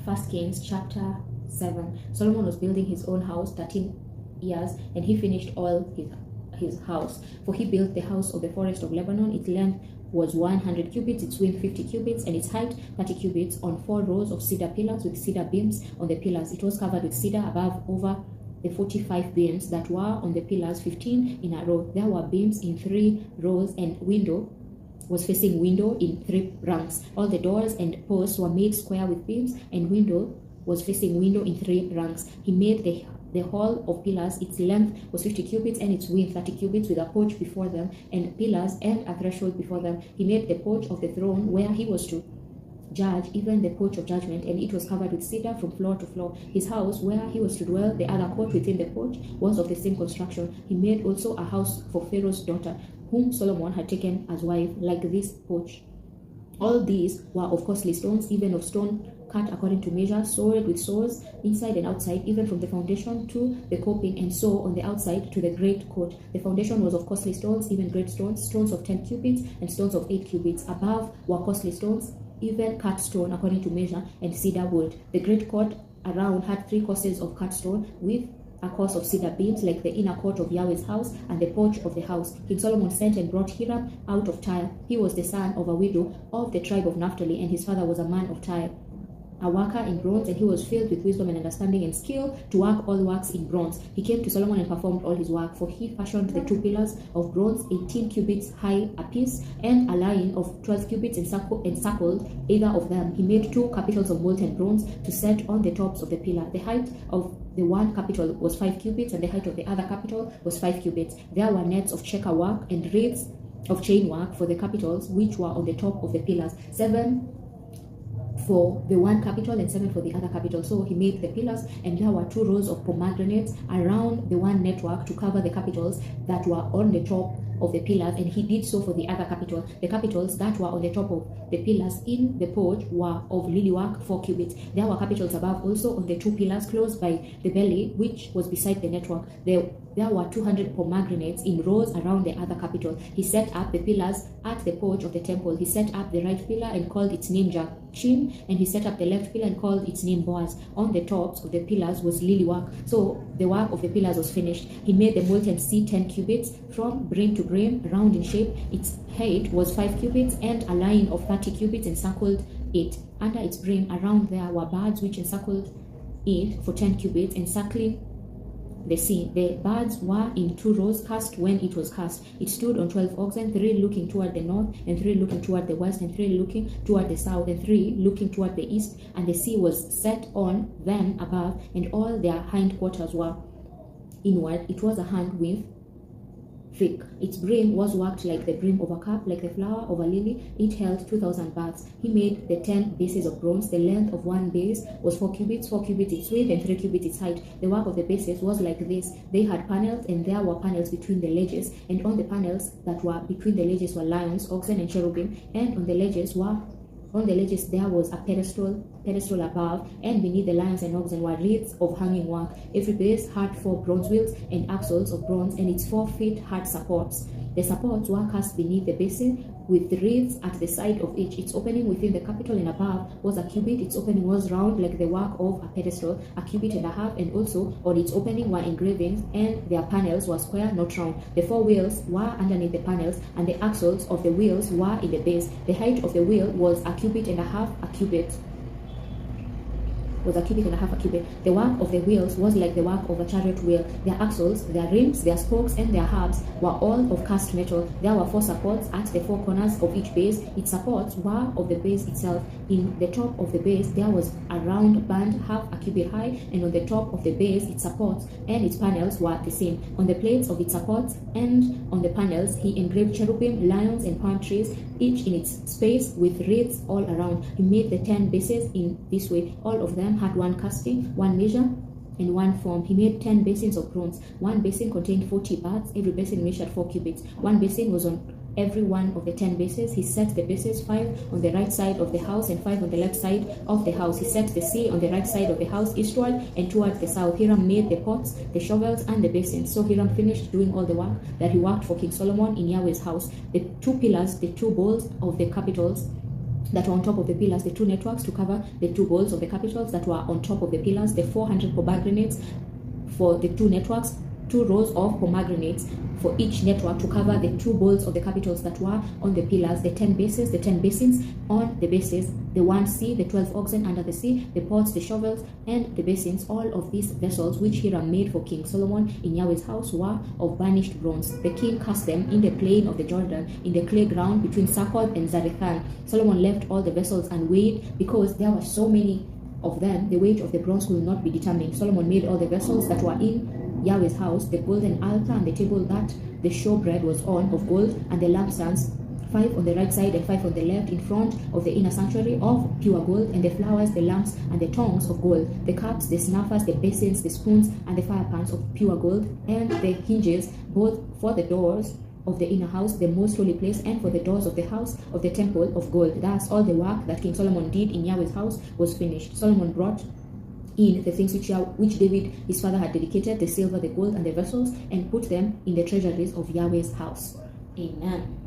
1 Kings chapter 7. Solomon was building his own house 13 years, and he finished all his house. For he built the house of the forest of Lebanon. Its length was 100 cubits, its width 50 cubits, and its height 30 cubits, on 4 rows of cedar pillars with cedar beams on the pillars. It was covered with cedar above over the 45 beams that were on the pillars, 15 in a row. There were beams in 3 rows, and window was facing window in 3 ranks. All the doors and posts were made square with beams, and window was facing window in 3 ranks. He made the hall of pillars. Its length was 50 cubits, and its width 30 cubits, with a porch before them, and pillars and a threshold before them. He made the porch of the throne where he was to judge, even the porch of judgment, and it was covered with cedar from floor to floor. His house where he was to dwell, the other court within the porch, was of the same construction. He made also a house for Pharaoh's daughter, whom Solomon had taken as wife, like this porch. All these were of costly stones, even of stone cut according to measure, sewed with saws inside and outside, even from the foundation to the coping, and so on the outside to the great court. The foundation was of costly stones, even great stones, stones of 10 cubits and stones of 8 cubits. Above were costly stones, even cut stone according to measure, and cedar wood. The great court around had 3 courses of cut stone, with a course of cedar beams, like the inner court of Yahweh's house and the porch of the house. King Solomon sent and brought Hiram out of Tyre. He was the son of a widow of the tribe of Naphtali, and his father was a man of Tyre, a worker in bronze, and he was filled with wisdom and understanding and skill to work all works in bronze. He came to Solomon and performed all his work, for he fashioned the 2 pillars of bronze, 18 cubits high apiece, and a line of 12 cubits encircled either of them. He made 2 capitals of molten bronze to set on the tops of the pillar. The height of the one capital was 5 cubits, and the height of the other capital was 5 cubits. There were nets of checker work and wreaths of chain work for the capitals, which were on the top of the pillars, 7 for the one capital and 7 for the other capital. So he made the pillars, and there were 2 rows of pomegranates around the one network to cover the capitals that were on the top of the pillars, and he did so for the other capital. The capitals that were on the top of the pillars in the porch were of lily work, 4 cubits. There were capitals above also on the 2 pillars close by the belly, which was beside the network. There were 200 pomegranates in rows around the other capital. He set up the pillars at the porch of the temple. He set up the right pillar and called its name Jachin, and he set up the left pillar and called its name Boaz. On the tops of the pillars was lily work. So the work of the pillars was finished. He made the molten sea 10 cubits from brim to brim, round in shape. Its height was 5 cubits, and a line of 30 cubits encircled it. Under its brim around there were birds which encircled it for 10 cubits, encircling the sea. The birds were in 2 rows, cast when it was cast. It stood on 12 oxen, 3 looking toward the north, and 3 looking toward the west, and 3 looking toward the south, and 3 looking toward the east. And the sea was set on them above, and all their hindquarters were inward. It was a hand width thick. Its brim was worked like the brim of a cup, like the flower of a lily. It held 2,000 baths. He made the 10 bases of bronze. The length of one base was 4 cubits, 4 cubits its width, and 3 cubits its height. The work of the bases was like this. They had panels, and there were panels between the ledges, and on the panels that were between the ledges were lions, oxen, and cherubim, and on the ledges there was a pedestal above, and beneath the lions and oxen were wreaths of hanging work. Every base had 4 bronze wheels and axles of bronze, and its 4 feet had supports. The supports were cast beneath the basin, with wreaths at the side of each. Its opening within the capital and above was a cubit. Its opening was round like the work of a pedestal, a cubit and a half, and also on its opening were engravings, and their panels were square, not round. The 4 wheels were underneath the panels, and the axles of the wheels were in the base. The height of the wheel was a cubit and a half, a cubit. The work of the wheels was like the work of a chariot wheel. Their axles, their rims, their spokes, and their hubs were all of cast metal. There were 4 supports at the 4 corners of each base. Its supports were of the base itself. In the top of the base there was a round band half a cubit high, and on the top of the base its supports and its panels were the same. On the plates of its supports and on the panels he engraved cherubim, lions, and palm trees, each in its space, with wreaths all around. He made the 10 bases in this way. All of them had 1 casting, 1 measure, and 1 form. He made 10 basins of bronze. 1 basin contained 40 baths. Every basin measured 4 cubits. 1 basin was on every one of the 10 bases. He set the bases, 5 on the right side of the house and 5 on the left side of the house. He set the sea on the right side of the house, eastward and towards the south. Hiram made the pots, the shovels, and the basins. So Hiram finished doing all the work that he worked for King Solomon in Yahweh's house. The 2 pillars, the 2 bowls of the capitals that were on top of the pillars, the 2 networks to cover the 2 bowls of the capitals that were on top of the pillars, the 400 pomegranates for the 2 networks, 2 rows of pomegranates for each network to cover the 2 bowls of the capitals that were on the pillars, the 10 bases, the 10 basins on the bases, the 1 sea, the 12 oxen under the sea, the pots, the shovels, and the basins. All of these vessels which Hiram made for King Solomon in Yahweh's house were of burnished bronze. The king cast them in the plain of the Jordan, in the clay ground between Succoth and Zarethan. Solomon left all the vessels unweighed because there were so many of them. The weight of the bronze could not be determined. Solomon made all the vessels that were in Yahweh's house, the golden altar and the table that the showbread was on of gold, and the lampstands, 5 on the right side and 5 on the left in front of the inner sanctuary of pure gold, and the flowers, the lamps, and the tongs of gold, the cups, the snuffers, the basins, the spoons, and the fire pans of pure gold, and the hinges both for the doors of the inner house, the most holy place, and for the doors of the house of the temple of gold. Thus all the work that King Solomon did in Yahweh's house was finished. Solomon brought in the things which David his father had dedicated, the silver, the gold, and the vessels, and put them in the treasuries of Yahweh's house. Amen.